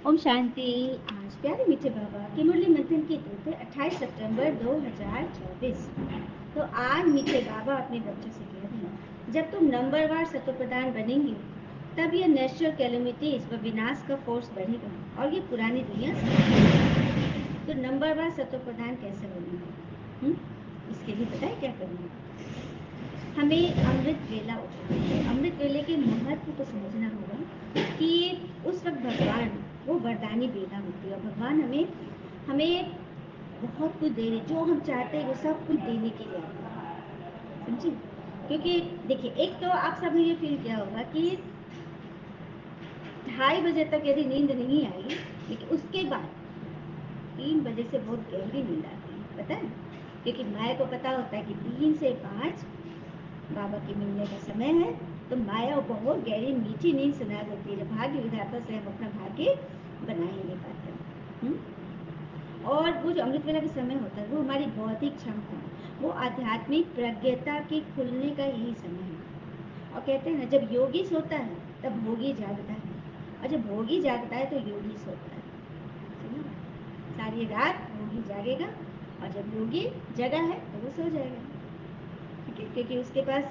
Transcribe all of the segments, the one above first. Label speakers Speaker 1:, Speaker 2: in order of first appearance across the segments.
Speaker 1: ओम शांति। आज प्यारे मीठे बाबा की मुरली मंथन की तिथि 28 सितंबर 2024। तो आज मीठे बाबा अपने बच्चों से कह रहे हैं, जब तुम नंबरवार सतोप्रधान बनेंगे तब ये नेचुरल कैलेमिटीज व विनाश का फोर्स बढ़ेगा और ये पुरानी दुनिया समाप्त होगी। तो नंबरवार सतोप्रधान कैसे बनेंगे? इसके लिए पता है क्या करना है? हमें अमृत वेला उठाना है। अमृत वेले के महत्व को समझना होगा कि उस वक्त भगवान वो वरदानी बेला होती है और भगवान हमें हमें बहुत कुछ दे रहे, जो हम चाहते हैं वो सब कुछ देने के लिए आते हैं, समझे? क्योंकि देखिए, एक तो आप सबने ये फील किया होगा कि 2:30 बजे तक यदि नींद नहीं आई, लेकिन उसके बाद 3 बजे से बहुत गहरी नींद आती है, पता है? क्योंकि माया को पता होता है कि 3 से 5 बाबा के मिलने का समय है। तो माया बहुत गहरी मीठी नींद सुना देती है, जब भाग्य विधाता से हम अपना भाग्य बना ही नहीं पाते। और वो जो अमृत वेला का समय होता है वो हमारी बौद्धिक क्षमता, वो आध्यात्मिक प्रज्ञता के खुलने का यही समय है। और कहते हैं ना, जब योगी सोता है तब भोगी जागता है, और जब भोगी जागता है तो योगी सोता है। सुनो, सारी रात भोगी जागेगा और जब योगी जगा है तो वो सो जाएगा। ठीक है, क्योंकि उसके पास,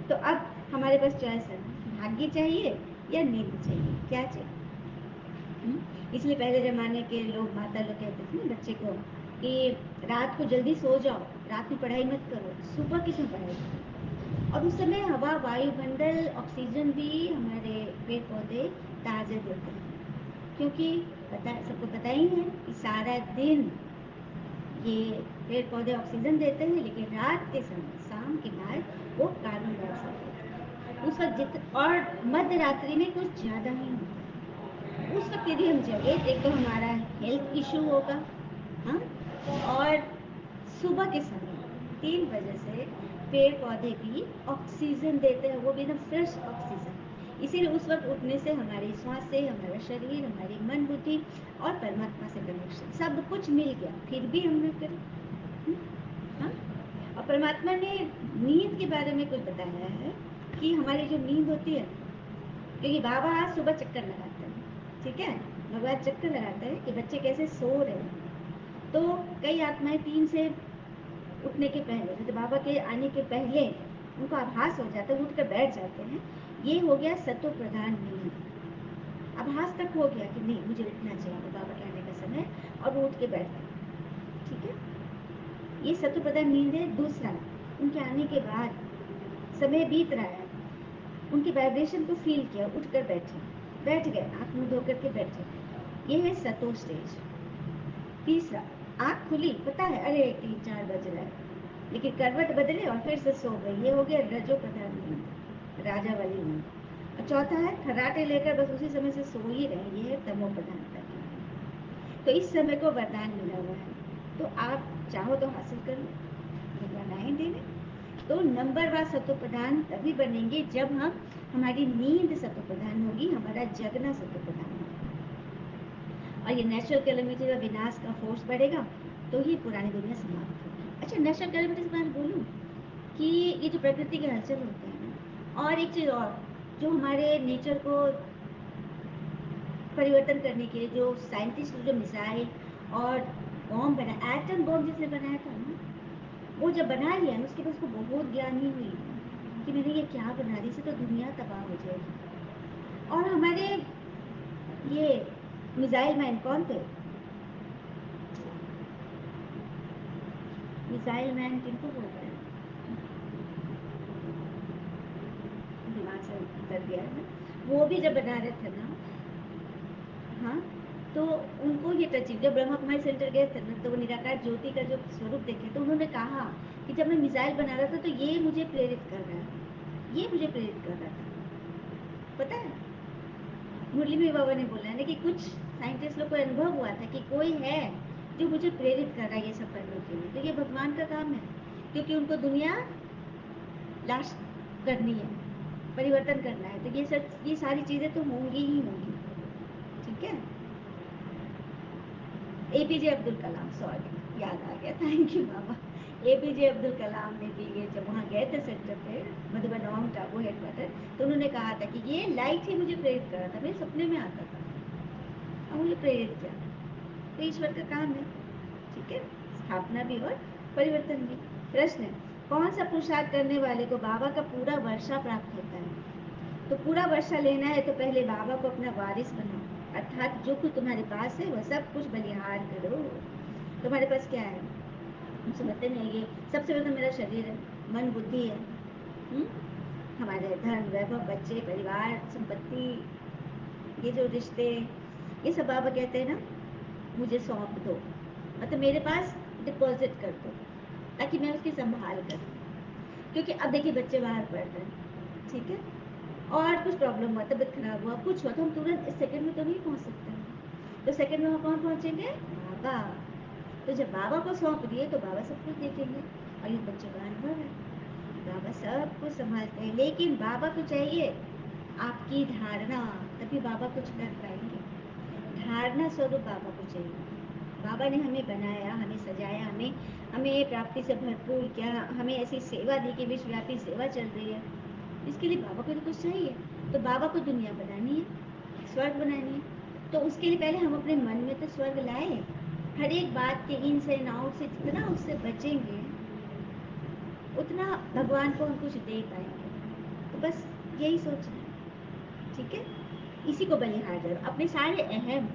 Speaker 1: तो अब हमारे पास चॉइस है, भाग्य चाहिए या नींद चाहिए, क्या चाहिए? इसलिए पहले जमाने के लोग, माता लोग कहते थे ना बच्चे को कि रात को जल्दी सो जाओ, रात में पढ़ाई मत करो, सुबह किसमें पढ़ाई करो। और उस समय हवा, वायुमंडल, ऑक्सीजन भी हमारे पेड़ पौधे ताज़ा देते हैं, क्योंकि पता, सबको पता ही है कि सारा दिन ये पेड़ पौधे ऑक्सीजन देते हैं, लेकिन रात के समय, शाम के बाद वो कार्बन डाइऑक्साइड देते हैं। उस वक्त और मध्य रात्रि में कुछ ज़्यादा ही होता है। उस वक्त यदि हम जगे तो एक तो हमारा हेल्थ इशू होगा, हाँ, और सुबह के समय 3 बजे से पेड़ पौधे भी ऑक्सीजन देते हैं, वो भी एकदम फ्रेश ऑक्सीजन। इसीलिए उस वक्त उठने से हमारी श्वास से हमारा शरीर, हमारी मन बुद्धि और परमात्मा से कनेक्शन सब कुछ मिल गया, फिर भी हम न करें। हाँ, और परमात्मा ने नींद के बारे में कुछ बताया है कि हमारी जो नींद होती है, क्योंकि बाबा आज सुबह चक्कर लगाते हैं, ठीक है, भगवान चक्कर लगाते हैं कि बच्चे कैसे सो रहे हैं। तो कई आत्माएं 3 से उठने के पहले, मतलब बाबा के आने के पहले उनको आभास हो जाता है, उठकर बैठ जाते हैं। ये हो गया सतो प्रधान नींद। आभास तक हो गया कि नहीं, मुझे उठना चाहिए बाबा के आने का समय, और वो उठ के बैठते हैं। ठीक है, ये सतो प्रधान नींद है। दूसरा, उनके आने के बाद समय बीत रहा है, उनके वाइब्रेशन को फील किया, उठकर बैठे, बैठ गए, आँख मुंह धो करके बैठे, ये है सतो स्टेज। तीसरा, आँख खुली, पता है अरे 3-4 बज रहा है, लेकिन करवट बदले और फिर से सो गए, ये हो गया रजो प्रधान नींद, राजा वाली नींद। और चौथा है खर्राटे लेकर बस उसी समय से सो ही रहे, ये है तमो प्रधानता की नींद। तो इस समय को वरदान मिला हुआ है, तो आप चाहो तो हासिल कर लो, भगवान आए देने। तो नंबरवार सतो प्रधान तभी बनेंगे जब हम, हमारी नींद सतो प्रधान होगी, हमारा जगना सतो प्रधान होगा, और ये नेचुरल कैलेमिटी का विनाश का फोर्स बढ़ेगा, तो ये पुरानी दुनिया समाप्त होगी। अच्छा, नेचुरल कैलेमिटी के बारे में बोलूँ कि ये जो प्रकृति के हलचल होते हैं ना, और एक चीज़ और, जो हमारे नेचर को परिवर्तन करने के लिए जो साइंटिस्ट, जो मिसाइल और बॉम्ब बना, एटम बॉम्ब जिसने बनाया था ना, वो जब बना लिया ना, उसके बाद उसको बहुत ग्लानि हुई कि मैंने ये क्या बना दी, इससे तो दुनिया तबाह हो जाएगी। और हमारे ये मिसाइल मैन कौन थे? मिसाइल मैन किनको बोलते हैं? दिमाग से उतर गया है ना। वो भी जब बना रहे थे ना, हाँ, तो उनको ये टचिंग, जब ब्रह्मा कुमारी सेंटर गए थे ना, तो वो निराकार ज्योति का जो स्वरूप देखे, तो उन्होंने कहा कि जब मैं मिसाइल बना रहा था तो ये मुझे प्रेरित कर रहा है, ये मुझे प्रेरित कर रहा था, पता है? मुरली में बाबा ने बोला है ना कि कुछ साइंटिस्ट लोग को अनुभव हुआ था कि कोई है जो मुझे प्रेरित कर रहा है ये सब करने के लिए। तो ये भगवान का काम है, क्योंकि उनको दुनिया लाश करनी है, परिवर्तन करना है, तो ये सब, ये सारी चीज़ें तो होंगी ही होंगी। ठीक है, एपीजे अब्दुल कलाम, सॉरी याद आ गया, थैंक यू बाबा। एपीजे अब्दुल कलाम ने भी ये जब वहाँ गए थे सेंटर पे, मधुबन माउंट आबू हेडक्वार्टर, तो उन्होंने कहा था कि ये लाइट ही मुझे प्रेरित कर रहा था, मेरे सपने में आता था। प्रेरित किया, तो ईश्वर का काम है। ठीक है, स्थापना भी और परिवर्तन भी। प्रश्न, कौन सा पुरुषार्थ करने वाले को बाबा का पूरा वर्षा प्राप्त होता है? तो पूरा वर्षा लेना है तो पहले बाबा को अपना वारिस बनाओ, अर्थात जो कुछ तुम्हारे पास है वह सब कुछ बलिहार करो। तुम्हारे पास क्या है? हम समझते नहीं, ये सबसे पहले तो मेरा शरीर है, मन बुद्धि है, हमारे धन वैभव, बच्चे, परिवार, संपत्ति, ये जो रिश्ते, ये सब बाबा कहते हैं ना मुझे सौंप दो, मतलब मेरे पास डिपॉजिट कर दो ताकि मैं उसकी संभाल करूँ। क्योंकि अब देखिए बच्चे बाहर पढ़ रहे हैं, ठीक है, और कुछ प्रॉब्लम हुआ, तबीयत खराब हुआ, कुछ हुआ, तो हम तुरंत इस सेकंड में तो नहीं पहुंच सकते हैं। तो सेकंड में हम कौन पहुंचेंगे? बाबा। तो जब बाबा को सौंप दिए तो बाबा सब कुछ देखेंगे। और ये बच्चों का अनुभव है, बाबा सब कुछ संभालते हैं, लेकिन बाबा को चाहिए आपकी धारणा, तभी बाबा कुछ कर पाएंगे। धारणा स्वरूप बाबा को चाहिए। बाबा ने हमें बनाया, हमें सजाया, हमें हमें प्राप्ति से भरपूर किया, हमें ऐसी सेवा दी कि विश्वव्यापी सेवा चल रही है। इसके लिए बाबा को तो कुछ चाहिए। तो बाबा को दुनिया बनानी है, स्वर्ग बनानी है, तो उसके लिए पहले हम अपने मन में तो स्वर्ग लाए। हर एक बात के इन से आउट से जितना उससे बचेंगे उतना भगवान को हम कुछ दे पाएंगे। तो बस यही सोचना है, ठीक है। इसी को बलिहार करो, अपने सारे अहम,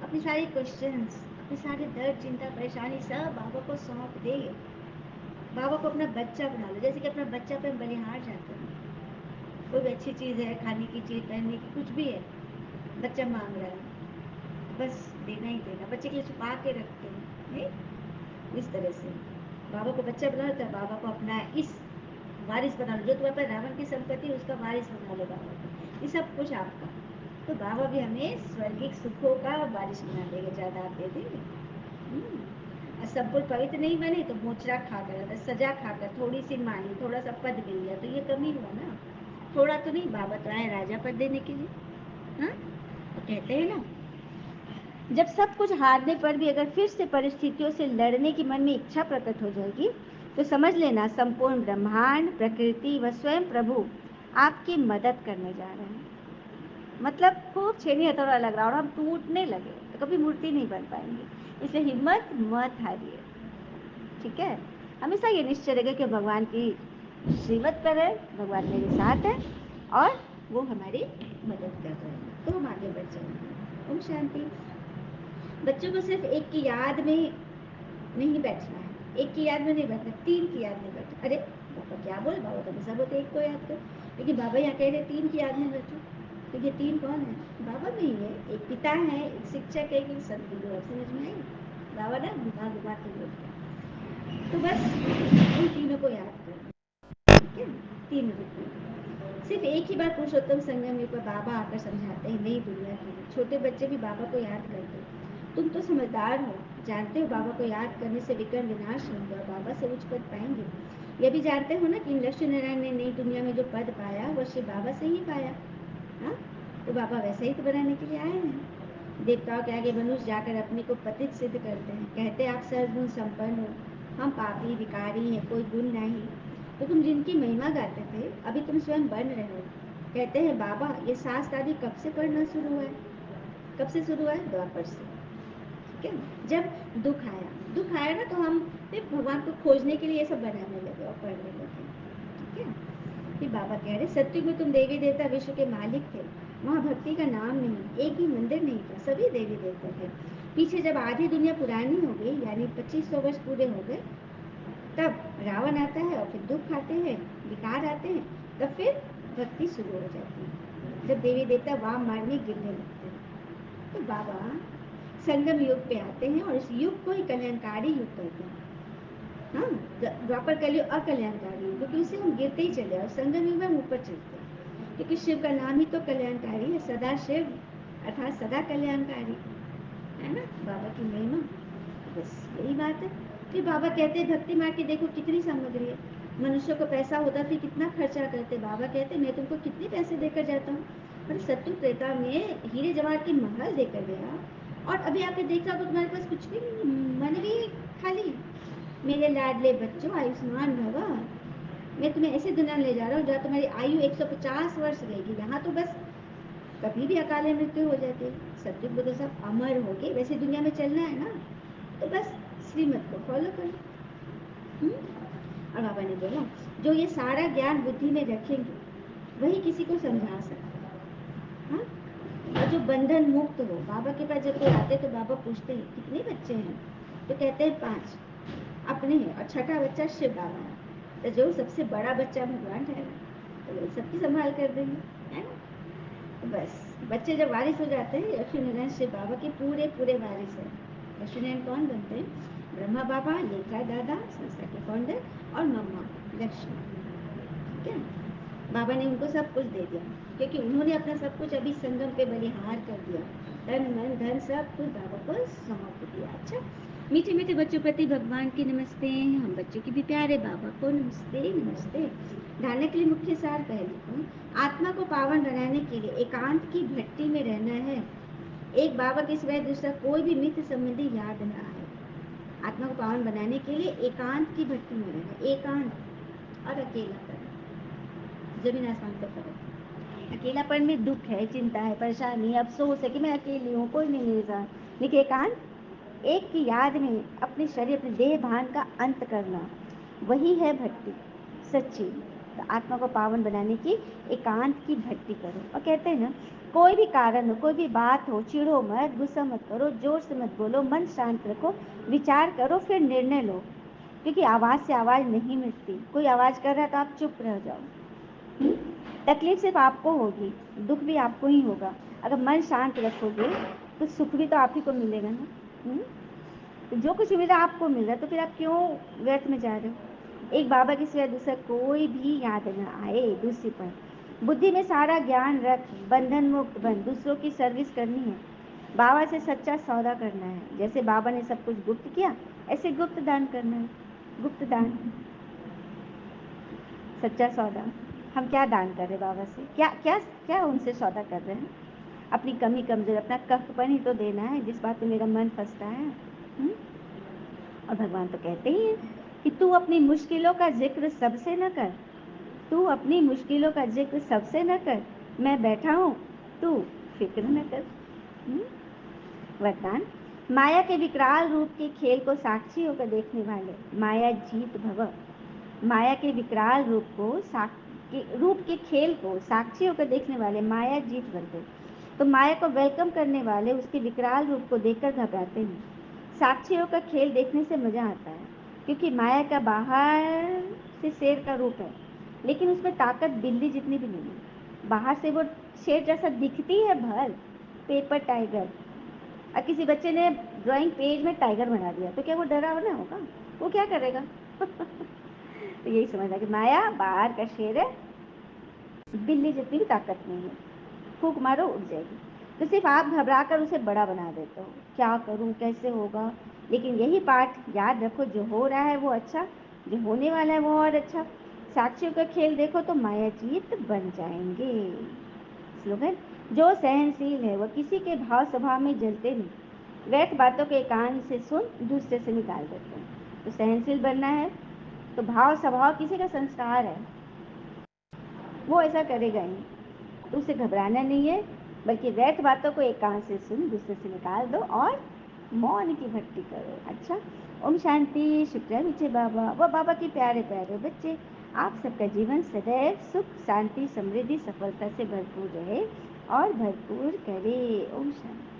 Speaker 1: अपने सारे क्वेश्चंस, अपने सारे दर्द, चिंता, परेशानी सब बाबा को सौंप दे। बाबा को अपना बच्चा बना लो, जैसे कि अपना बच्चा पे हम बलिहार जाते हैं। कोई भी अच्छी चीज़ है, खाने की चीज़, पहनने की, कुछ भी है, बच्चा मांग रहा है, बस देना ही देना, बच्चे के लिए छुपा के रखते हैं, नहीं? इस तरह से बाबा को बच्चा बना लो, तो बाबा को अपना इस वारिस बना लो, जो तुम्हारे पास रावण की संपत्ति उसका वारिस बना लो बाबा को, ये सब कुछ आपका। तो बाबा भी हमें स्वर्गिक सुखों का वारिस बना देंगे, जायदाद दे देंगे। और सब कुछ पवित्र नहीं बने तो मोचरा खाकर, सजा खाकर, थोड़ी सी मानी, थोड़ा सा पद मिल गया, तो ये कमी हुआ ना। थोड़ा तो नहीं, बाबा तो आए राजा पद देने के लिए। हाँ, तो कहते हैं ना, जब सब कुछ हारने पर भी अगर फिर से परिस्थितियों से लड़ने की मन में इच्छा प्रकट हो जाएगी तो समझ लेना संपूर्ण ब्रह्मांड, प्रकृति व स्वयं प्रभु आपकी मदद करने जा रहे हैं। मतलब खूब छेनी हथौड़ा लग रहा और हम टूटने लगे तो कभी मूर्ति नहीं बन पाएंगे। इसलिए हिम्मत मत हारिए, ठीक है। हमेशा ये निश्चय रहेगा कि भगवान की श्रीमत पर है, भगवान मेरे साथ है और वो हमारी मदद कर रहे हैं, तो हम आगे बढ़ जाएंगे। ओम शांति। बच्चों को सिर्फ एक की याद में नहीं बैठना है, एक की याद में नहीं बैठना, तीन की याद में बैठना। अरे बाबा क्या बोले, बाबा तो हमेशा बोलते एक को याद कर, लेकिन बाबा यहाँ कह रहे तीन की याद में बैठो। तो ये तीन कौन है? बाबा में ही है, एक पिता है, एक शिक्षक है, एक सदगुरु है। समझ में आई? बाबा ना घुमा घुमा के बोलते हैं। तो बस उन तीनों को याद करो, ठीक है। तीन रूप में सिर्फ एक ही बार पुरुषोत्तम संगम युग पर बाबा आकर समझाते हैं नई दुनिया के लिए। छोटे बच्चे भी बाबा को याद करते हैं। तुम तो समझदार हो, जानते हो बाबा को याद करने से विकर्ण विनाश होंगे और बाबा से उच्च पद पाएंगे। यह भी जानते हो ना कि लक्ष्मी नारायण ने नई दुनिया में जो पद पाया वह शिव बाबा से ही पाया। हाँ, तो बाबा वैसे ही तो बनाने के लिए आए हैं। देवताओं के आगे मनुष्य जाकर अपने को पतित सिद्ध करते हैं, कहते हैं आप सर्वगुण संपन्न हो, हम पापी विकारी हैं, कोई गुण नहीं। तो तुम जिनकी महिमा गाते थे अभी तुम स्वयं बन रहे हो। कहते हैं बाबा ये शास्त्र आदि कब से पढ़ना शुरू हुआ है? कब से शुरू हुआ है? द्वापर से, ठीक है। जब दुख आया ना तो हम फिर भगवान को खोजने के लिए ये सब बनाने लगे और पढ़ने लगे, ठीक है। फिर बाबा कह रहे सत्युग में तुम देवी देवता विश्व के मालिक थे, वहाँ भक्ति का नाम नहीं, एक ही मंदिर नहीं था, सभी देवी देवता थे। पीछे जब आधी दुनिया पुरानी हो गई, यानी 2500 वर्ष पूरे हो गए, तब रावण आता है और फिर दुख आते हैं, विकार आते हैं, तब फिर भक्ति शुरू हो जाती है, जब देवी देवता वाम मारने गिरने लगते हैं। तो बाबा संगम युग पे आते हैं और इस युग को ही कल्याणकारी युग कहते हैं। हाँ, द्वापर कलयुग अकल्याणकारी युग, क्योंकि उससे हम गिरते ही चले और संगम युग में हम ऊपर चलते हैं, क्योंकि शिव का नाम ही तो कल्याणकारी है, सदा शिव अर्थात सदा कल्याणकारी है ना, बाबा की महिमा। बस यही बात है। फिर बाबा कहते हैं भक्ति मार के देखो कितनी सामग्री है, मनुष्यों को पैसा होता फिर कितना खर्चा करते। बाबा कहते मैं तुमको कितने पैसे देकर जाता हूँ, पर सत्तू त्रेता में हीरे जवाहर के महल देकर गया और अभी आके देख रहा तो तुम्हारे पास कुछ भी नहीं, मन भी खाली। मेरे लाडले बच्चों आयुष्मान भवा, मैं तुम्हें ऐसे दुनिया ले जा रहा हूँ जहाँ तुम्हारी आयु 150 वर्ष रहेगी। यहाँ तो बस कभी भी अकाले मृत्यु हो जाती है। सत्युग में तो सब अमर हो गए। वैसे दुनिया में चलना है ना, तो बस श्रीमत को फॉलो करो। और बाबा ने बोला जो ये सारा ज्ञान बुद्धि में रखेंगे वही किसी को समझा सकते हैं। हाँ? और जो बंधन मुक्त हो, बाबा के पास जब कोई आते तो बाबा पूछते हैं कितने बच्चे हैं, तो कहते हैं 5 अपने हैं, और छठा बच्चा शिव बाबा है। तो जो सबसे बड़ा बच्चा भगवान ठहरा, तो वो सबकी संभाल कर देंगे, है ना। तो बस बच्चे जब वारिस हो जाते हैं, लक्ष्मी नारायण शिव बाबा के पूरे पूरे वारिस है। लक्ष्मी नारायण कौन बनते हैं? ब्रह्मा बाबा, लेखा दादा, संस्था के फाउंडर, और मम्मा लक्ष्मी। ठीक है, बाबा ने उनको सब कुछ दे दिया, क्योंकि उन्होंने अपना सब कुछ अभी संगम पे बलिहार कर दिया। तन मन धन सब कुछ बाबा को सौंप दिया। अच्छा, मीठे मीठे बच्चों प्रति भगवान की नमस्ते। हम बच्चों की भी प्यारे बाबा को नमस्ते नमस्ते। ढालने के लिए मुख्य सार पहले को, आत्मा को पावन बनाने के लिए एकांत की भट्टी में रहना है। एक बाबा के सिवाय दूसरा कोई भी मित्र संबंधी याद न आए। आत्मा को पावन बनाने के लिए एकांत की भट्टी में रहना, एकांत और अकेलापन, जमीन आसमान का फर्क। अकेलापन में दुख है, चिंता है, परेशानी, अफसोस है कि मैं अकेली हूँ, कोई नहीं मेरे साथ। लेकिन एकांत, एक की याद में अपने शरीर, अपने देह भान का अंत करना, वही है भक्ति सच्ची। तो आत्मा को पावन बनाने की एकांत की भक्ति करो। और कहते हैं ना, कोई भी कारण हो, कोई भी बात हो, चिढ़ो मत, गुस्सा मत करो, जोर से मत बोलो, मन शांत रखो, विचार करो, फिर निर्णय लो। क्योंकि आवाज़ से आवाज़ नहीं मिटती। कोई आवाज़ कर रहा है तो आप चुप रह जाओ। तकलीफ सिर्फ आपको होगी, दुख भी आपको ही होगा। अगर मन शांत रखोगे तो सुख भी तो आप ही को मिलेगा ना। तो जो कुछ मिल रहा है आपको मिल रहा है, तो फिर आप क्यों व्यर्थ में जा रहे हो। एक बाबा के सिवाय दूसरा कोई भी याद न आए। दूसरी पॉइंट, बुद्धि में सारा ज्ञान रख, बंधन मुक्त बन, दूसरों की सर्विस करनी है, बाबा से सच्चा सौदा करना है। जैसे बाबा ने सब कुछ गुप्त किया, ऐसे गुप्त दान करना है। गुप्त दान, सच्चा सौदा। हम क्या दान कर रहे हैं बाबा से, क्या क्या क्या उनसे सौदा कर रहे हैं। अपनी कमी कमजोरी, अपना कष्टपन ही तो देना है, जिस बात में मेरा मन फंसता है। और भगवान तो कहते ही हैं कि तू अपनी मुश्किलों का जिक्र सबसे न कर, तू अपनी मुश्किलों का जिक्र सबसे न कर, मैं बैठा हूँ, तू फिक्र न कर। वरदान, माया के विकराल रूप के खेल को साक्षी होकर देखने वाले माया जीत भव। माया के विकराल रूप के खेल को साक्षी होकर देखने वाले माया जीत बनते। तो माया को वेलकम करने वाले उसके विकराल रूप को देखकर घबराते हैं। साक्षियों का खेल देखने से मजा आता है, क्योंकि माया का बाहर से शेर का रूप है, लेकिन उसमें ताकत बिल्ली जितनी भी नहीं है। बाहर से वो शेर जैसा दिखती है, भल पेपर टाइगर। और किसी बच्चे ने ड्राइंग पेज में टाइगर बना दिया, तो क्या वो डरावना होगा? वो क्या करेगा? तो यही समझना कि माया बाहर का शेर है, बिल्ली जितनी भी ताकत नहीं है, फूंक मारो उड़ जाएगी। तो सिर्फ आप घबरा कर उसे बड़ा बना देते हो, क्या करूं, कैसे होगा। लेकिन यही पाठ याद रखो, जो हो रहा है वो अच्छा, जो होने वाला है वो और अच्छा। साक्षियों का खेल देखो तो माया जीत बन जाएंगे। स्लोगन, जो सहनशील है वह किसी के भाव स्वभाव में जलते नहीं, व्यर्थ बातों के कान से सुन दूसरे से निकाल देते हैं। तो सहनशील बनना है, तो भाव स्वभाव किसी का संस्कार है, वो ऐसा करेगा ही, तो उसे घबराना नहीं है, बल्कि व्यर्थ बातों को एक कान से सुन दूसरे से निकाल दो और मौन की भक्ति करो। अच्छा, ओम शांति। शुक्र मीठे बाबा व बाबा के प्यारे प्यारे बच्चे, आप सबका जीवन सदैव सुख शांति समृद्धि सफलता से भरपूर रहे और भरपूर करे। ओम शांति।